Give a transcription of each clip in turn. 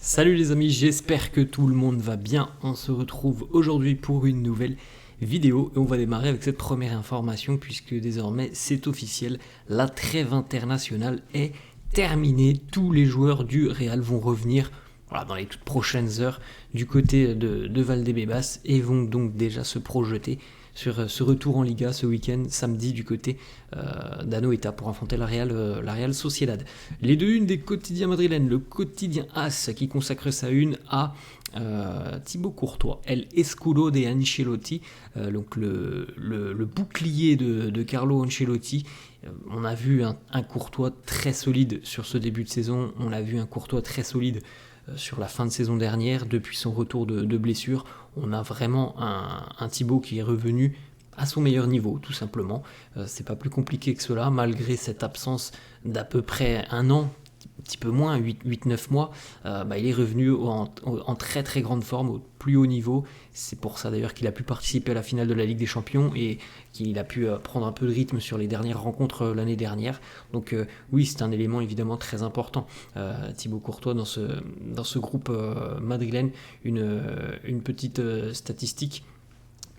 Salut les amis, j'espère que tout le monde va bien. On se retrouve aujourd'hui pour une nouvelle vidéo et on va démarrer avec cette première information puisque désormais c'est officiel, la trêve internationale est terminée. Tous les joueurs du Real vont revenir dans les toutes prochaines heures du côté de Valdebebas et vont donc déjà se projeter sur ce retour en Liga ce week-end, samedi du côté d'Anoeta pour affronter la Real Sociedad. Les deux unes des quotidiens madrilènes, le quotidien AS qui consacre sa une à Thibaut Courtois, El Escudo de Ancelotti, donc le bouclier de Carlo Ancelotti. On a vu un Courtois très solide sur ce début de saison, on a vu un Courtois très solide sur la fin de saison dernière, depuis son retour de blessure. On a vraiment un Thibaut qui est revenu à son meilleur niveau, tout simplement. C'est pas plus compliqué que cela, malgré cette absence d'à peu près un an, un petit peu moins, 8-9 mois, il est revenu en très très grande forme, au plus haut niveau. C'est pour ça d'ailleurs qu'il a pu participer à la finale de la Ligue des Champions et qu'il a pu prendre un peu de rythme sur les dernières rencontres l'année dernière. Donc oui, c'est un élément évidemment très important. Thibaut Courtois dans ce groupe madrilène, une petite statistique,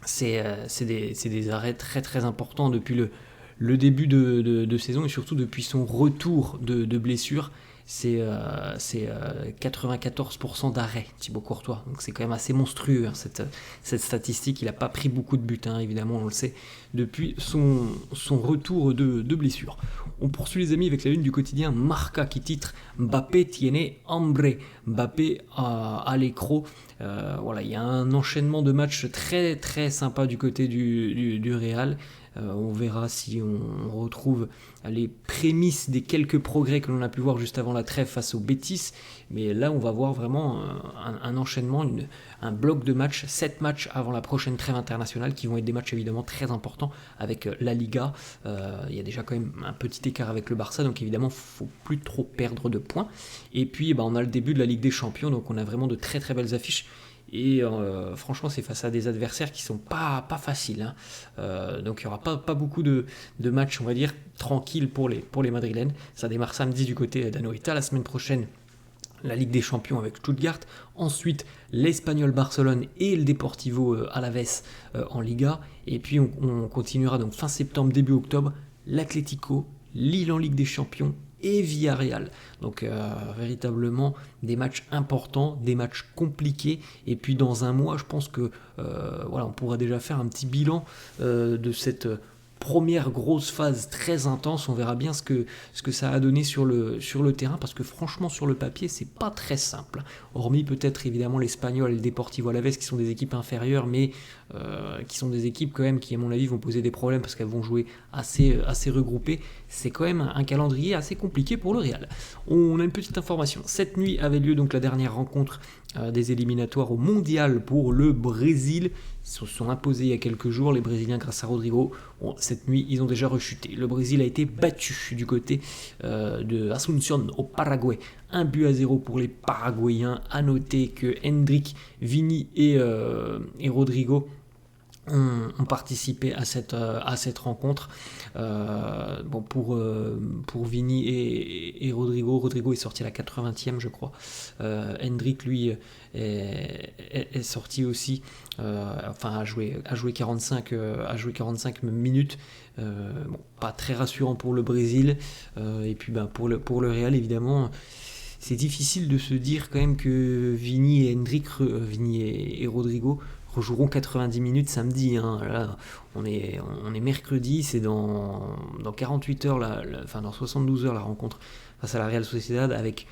c'est des arrêts très très importants depuis le début de saison et surtout depuis son retour de blessure. C'est 94% d'arrêt, Thibaut Courtois. Donc c'est quand même assez monstrueux cette statistique. Il n'a pas pris beaucoup de buts, évidemment, on le sait, depuis son retour de blessure. On poursuit les amis avec la une du quotidien Marca qui titre Mbappé tiene hambre. Mbappé à l'écro. Il y a un enchaînement de matchs très très sympa du côté du Real. On verra si on retrouve les prémices des quelques progrès que l'on a pu voir juste avant la trêve face au Betis. Mais là, on va voir vraiment un enchaînement, un bloc de matchs, 7 matchs avant la prochaine trêve internationale qui vont être des matchs évidemment très importants avec la Liga. Il y a déjà quand même un petit écart avec le Barça, donc évidemment, il ne faut plus trop perdre de points. Et puis, on a le début de la Ligue des Champions, donc on a vraiment de très très belles affiches. Et franchement, c'est face à des adversaires qui sont pas faciles. Donc il n'y aura pas beaucoup de matchs, on va dire, tranquilles pour les Madrilènes. Ça démarre samedi du côté d'Anoeta. La semaine prochaine, la Ligue des Champions avec Stuttgart. Ensuite, l'Espagnol Barcelone et le Deportivo Alavés en Liga. Et puis on continuera donc fin septembre, début octobre, l'Atlético, Lille en Ligue des Champions et Villarreal. Donc véritablement des matchs importants, des matchs compliqués. Et puis dans un mois, je pense que on pourra déjà faire un petit bilan de cette première grosse phase très intense. On verra bien ce que ça a donné sur le terrain, parce que franchement sur le papier c'est pas très simple, hormis peut-être évidemment l'Espagnol et le Deportivo Alavés qui sont des équipes inférieures, mais qui sont des équipes quand même qui à mon avis vont poser des problèmes parce qu'elles vont jouer assez regroupées. C'est quand même un calendrier assez compliqué pour le Real. On a une petite information, cette nuit avait lieu donc la dernière rencontre des éliminatoires au Mondial pour le Brésil. Ils se sont imposés il y a quelques jours, les Brésiliens, grâce à Rodrigo. Cette nuit, ils ont déjà rechuté. Le Brésil a été battu du côté de Asunción au Paraguay. 1-0 pour les Paraguayens. À noter que Hendrick, Vini et Rodrigo ont participé à cette rencontre. Pour Vini et Rodrigo est sorti à la 80e je crois. Hendrick lui est sorti aussi, a joué 45 minutes. Pas très rassurant pour le Brésil. Et puis pour le Real évidemment, c'est difficile de se dire quand même que Vini et Rodrigo rejoueront 90 minutes samedi. Là, on est mercredi, c'est dans 48 heures, dans 72 heures la rencontre face à la Real Sociedad, avec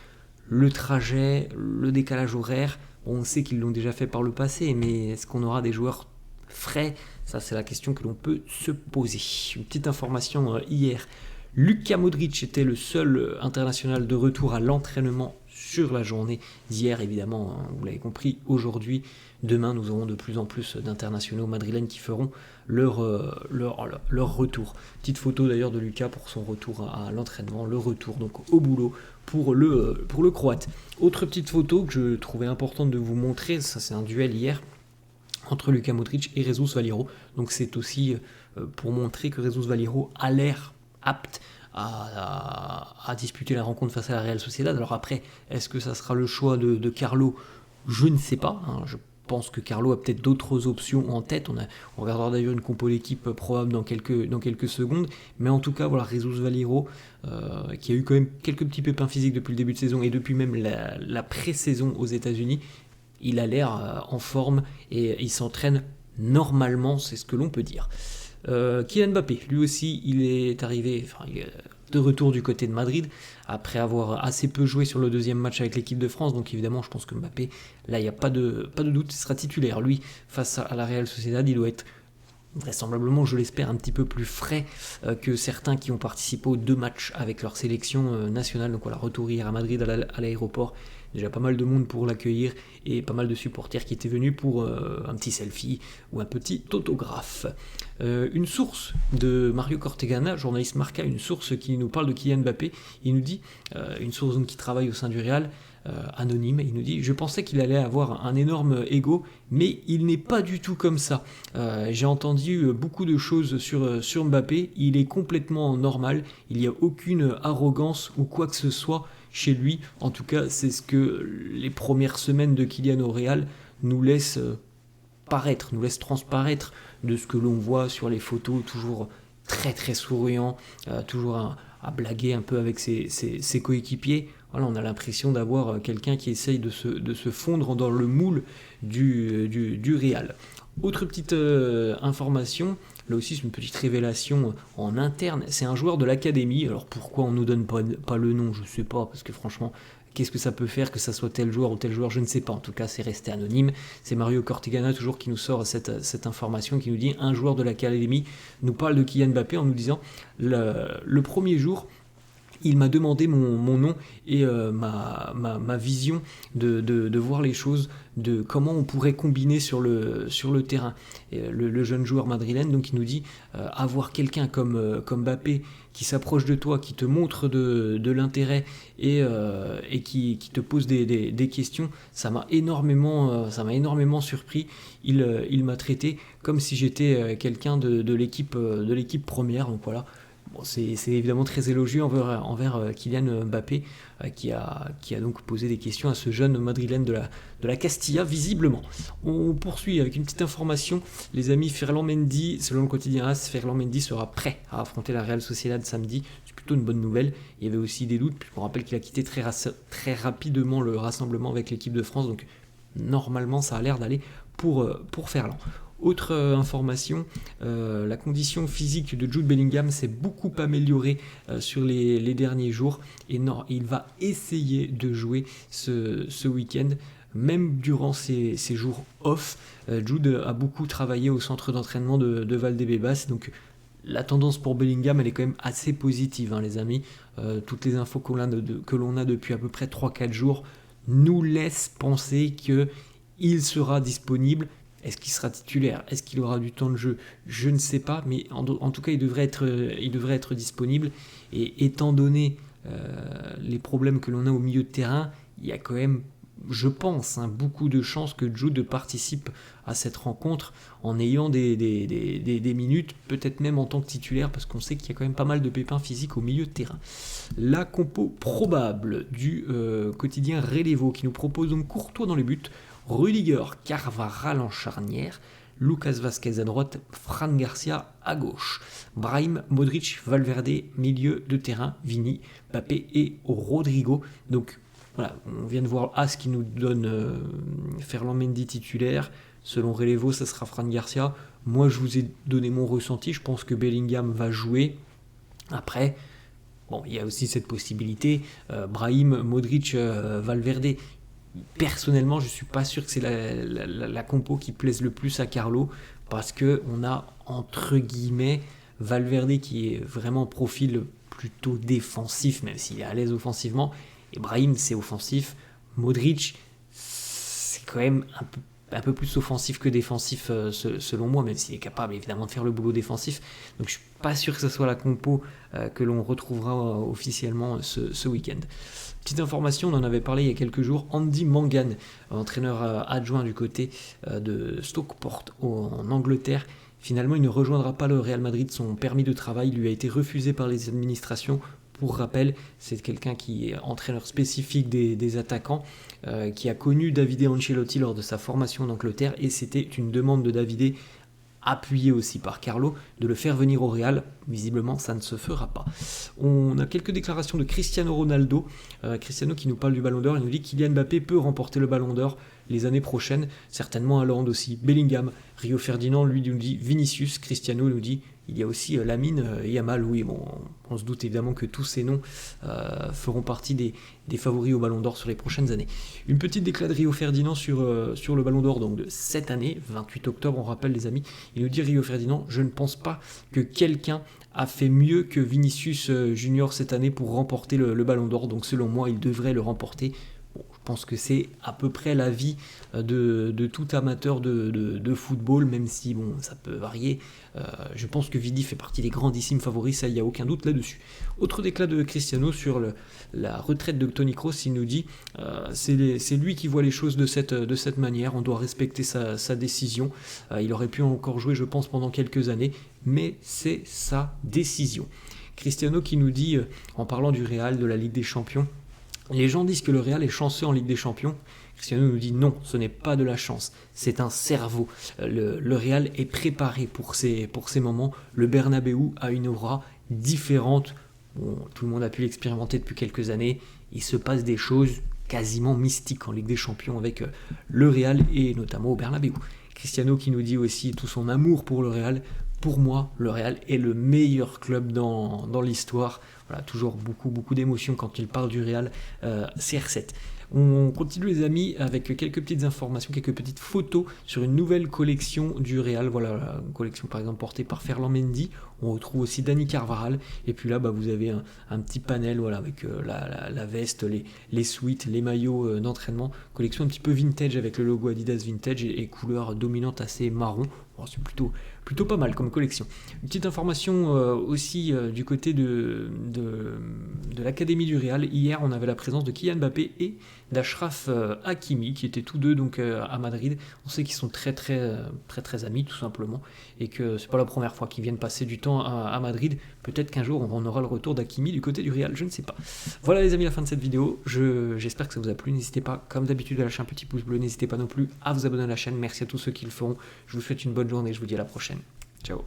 le trajet, le décalage horaire. On sait qu'ils l'ont déjà fait par le passé, mais est-ce qu'on aura des joueurs frais ? Ça, c'est la question que l'on peut se poser. Une petite information hier. Luka Modric était le seul international de retour à l'entraînement sur la journée d'hier, évidemment, vous l'avez compris, aujourd'hui, demain, nous aurons de plus en plus d'internationaux madrilènes qui feront leur retour. Petite photo d'ailleurs de Luka pour son retour à l'entraînement, le retour donc au boulot pour le Croate. Autre petite photo que je trouvais importante de vous montrer, ça c'est un duel hier entre Luka Modric et Jesus Valero, donc c'est aussi pour montrer que Jesus Valero a l'air apte à disputer la rencontre face à la Real Sociedad. Alors après, est-ce que ça sera le choix de Carlo? Je ne sais pas. Je pense que Carlo a peut-être d'autres options en tête. On regardera d'ailleurs une compo d'équipe probable dans quelques secondes. Mais en tout cas, voilà, Jesus Valero, qui a eu quand même quelques petits pépins physiques depuis le début de saison et depuis même la pré-saison aux États-Unis. Il a l'air en forme et il s'entraîne normalement, c'est ce que l'on peut dire. Kylian Mbappé, lui aussi, il est arrivé, il est de retour du côté de Madrid, après avoir assez peu joué sur le deuxième match avec l'équipe de France. Donc évidemment, je pense que Mbappé, là, il n'y a pas de doute, il sera titulaire. Lui, face à la Real Sociedad, il doit être vraisemblablement, je l'espère, un petit peu plus frais que certains qui ont participé aux 2 matchs avec leur sélection nationale. Donc voilà, retour hier à Madrid à l'aéroport. Déjà pas mal de monde pour l'accueillir et pas mal de supporters qui étaient venus pour un petit selfie ou un petit autographe. Une source de Mario Cortegana, journaliste Marca, une source qui nous parle de Kylian Mbappé, il nous dit, une source donc qui travaille au sein du Real, anonyme, il nous dit: je pensais qu'il allait avoir un énorme ego, mais il n'est pas du tout comme ça. J'ai entendu beaucoup de choses sur Mbappé, il est complètement normal, il n'y a aucune arrogance ou quoi que ce soit chez lui. En tout cas, c'est ce que les premières semaines de Kylian au Real nous laissent transparaître de ce que l'on voit sur les photos, toujours très très souriant, toujours à blaguer un peu avec ses coéquipiers. Voilà, on a l'impression d'avoir quelqu'un qui essaye de se fondre dans le moule du Real. Autre petite information, là aussi c'est une petite révélation en interne, c'est un joueur de l'académie. Alors pourquoi on ne nous donne pas le nom, je ne sais pas, parce que franchement, qu'est-ce que ça peut faire que ça soit tel joueur ou tel joueur, je ne sais pas. En tout cas, c'est resté anonyme. C'est Mario Cortegana toujours qui nous sort cette information, qui nous dit: un joueur de l'académie nous parle de Kylian Mbappé en nous disant le premier jour, il m'a demandé mon nom et ma vision de voir les choses, de comment on pourrait combiner sur le terrain. Et le jeune joueur madrilène, donc, il nous dit avoir quelqu'un comme Mbappé qui s'approche de toi, qui te montre de l'intérêt et qui te pose des questions, ça m'a énormément surpris. Il m'a traité comme si j'étais quelqu'un de l'équipe première. Donc voilà. Bon, c'est évidemment très élogieux envers Kylian Mbappé, qui a donc posé des questions à ce jeune madrilène de la Castilla, visiblement. On poursuit avec une petite information. Les amis, Ferland Mendy, selon le quotidien AS, Ferland Mendy sera prêt à affronter la Real Sociedad samedi. C'est plutôt une bonne nouvelle. Il y avait aussi des doutes, puisqu'on rappelle qu'il a quitté très rapidement le rassemblement avec l'équipe de France. Donc normalement, ça a l'air d'aller pour Ferland. Autre information, la condition physique de Jude Bellingham s'est beaucoup améliorée sur les derniers jours et non, il va essayer de jouer ce week-end. Même durant ces jours off, Jude a beaucoup travaillé au centre d'entraînement de Valdebebas, donc la tendance pour Bellingham, elle est quand même assez positive, les amis. Toutes les infos que l'on a depuis à peu près 3-4 jours nous laissent penser qu'il sera disponible. Est-ce qu'il sera titulaire? Est-ce qu'il aura du temps de jeu? Je ne sais pas, mais en tout cas, il devrait être disponible. Et étant donné les problèmes que l'on a au milieu de terrain, il y a quand même, je pense, beaucoup de chances que Jude participe à cette rencontre en ayant des minutes, peut-être même en tant que titulaire, parce qu'on sait qu'il y a quand même pas mal de pépins physiques au milieu de terrain. La compo probable du quotidien Relevo, qui nous propose donc Courtois dans les buts, Rudiger, Carvajal en charnière, Lucas Vazquez à droite, Fran Garcia à gauche, Brahim, Modric, Valverde, milieu de terrain, Vini, Mbappé et Rodrigo. Donc voilà, on vient de voir As qui nous donne Ferland Mendy titulaire. Selon Relevo, ça sera Fran Garcia. Moi, je vous ai donné mon ressenti. Je pense que Bellingham va jouer. Après, bon, il y a aussi cette possibilité. Brahim, Modric, Valverde. Personnellement, je ne suis pas sûr que c'est la compo qui plaise le plus à Carlo, parce qu'on a, entre guillemets, Valverde qui est vraiment profil plutôt défensif, même s'il est à l'aise offensivement. Et Brahim, c'est offensif. Modric, c'est quand même un peu plus offensif que défensif selon moi, même s'il est capable évidemment de faire le boulot défensif. Donc je ne suis pas sûr que ce soit la compo que l'on retrouvera officiellement ce week-end. Petite information, on en avait parlé il y a quelques jours, Andy Mangan, entraîneur adjoint du côté de Stockport en Angleterre, Finalement, il ne rejoindra pas le Real Madrid. Son permis de travail lui a été refusé par les administrations. Pour rappel, c'est quelqu'un qui est entraîneur spécifique des attaquants, qui a connu Davide Ancelotti lors de sa formation en Angleterre, et c'était une demande de Davide, appuyé aussi par Carlo, de le faire venir au Real. Visiblement, ça ne se fera pas. On a quelques déclarations de Cristiano Ronaldo. Cristiano qui nous parle du Ballon d'Or. Il nous dit Kylian Mbappé peut remporter le Ballon d'Or les années prochaines. Certainement Haaland aussi, Bellingham, Rio Ferdinand, lui nous dit Vinicius. Cristiano nous dit il y a aussi Lamine Yamal. Oui, bon, on se doute évidemment que tous ces noms feront partie des favoris au Ballon d'Or sur les prochaines années. Une petite déclat de Rio Ferdinand sur le Ballon d'Or donc de cette année, 28 octobre, on rappelle les amis. Il nous dit Rio Ferdinand, je ne pense pas que quelqu'un a fait mieux que Vinicius Junior cette année pour remporter le Ballon d'Or, donc selon moi il devrait le remporter. Bon, je pense que c'est à peu près l'avis de tout amateur de football, même si bon, ça peut varier. Je pense que Vidi fait partie des grandissimes favoris, ça il n'y a aucun doute là-dessus. Autre déclat de Cristiano sur la retraite de Toni Kroos, il nous dit c'est lui qui voit les choses de cette manière, on doit respecter sa décision. Il aurait pu encore jouer je pense pendant quelques années, mais c'est sa décision. Cristiano qui nous dit, en parlant du Real, de la Ligue des Champions, les gens disent que le Real est chanceux en Ligue des Champions. Cristiano nous dit non, ce n'est pas de la chance, c'est un cerveau. Le Real est préparé pour ces moments. Le Bernabéu a une aura différente. Bon, tout le monde a pu l'expérimenter depuis quelques années. Il se passe des choses quasiment mystiques en Ligue des Champions avec le Real et notamment au Bernabéu. Cristiano qui nous dit aussi tout son amour pour le Real. Pour moi, le Real est le meilleur club dans l'histoire. Voilà, toujours beaucoup d'émotions quand il parle du Real. CR7. On continue les amis avec quelques petites informations, quelques petites photos sur une nouvelle collection du Real. Voilà, une collection par exemple portée par Ferland Mendy. On retrouve aussi Dani Carvajal. Et puis là, vous avez un petit panel voilà, avec la veste, les suites, les maillots d'entraînement. Collection un petit peu vintage avec le logo Adidas Vintage et couleur dominante assez marron. Bon, c'est plutôt pas mal comme collection. Une petite information aussi du côté de l'académie du Real. Hier, on avait la présence de Kylian Mbappé et d'Achraf Hakimi qui étaient tous deux donc à Madrid. On sait qu'ils sont très amis tout simplement et que c'est pas la première fois qu'ils viennent passer du temps à Madrid. Peut-être qu'un jour on aura le retour d'Hakimi du côté du Real, je ne sais pas. Voilà les amis, la fin de cette vidéo. J'espère que ça vous a plu. N'hésitez pas comme d'habitude à lâcher un petit pouce bleu. N'hésitez pas non plus à vous abonner à la chaîne. Merci à tous ceux qui le feront. Je vous souhaite une bonne journée. Je vous dis à la prochaine. Ciao.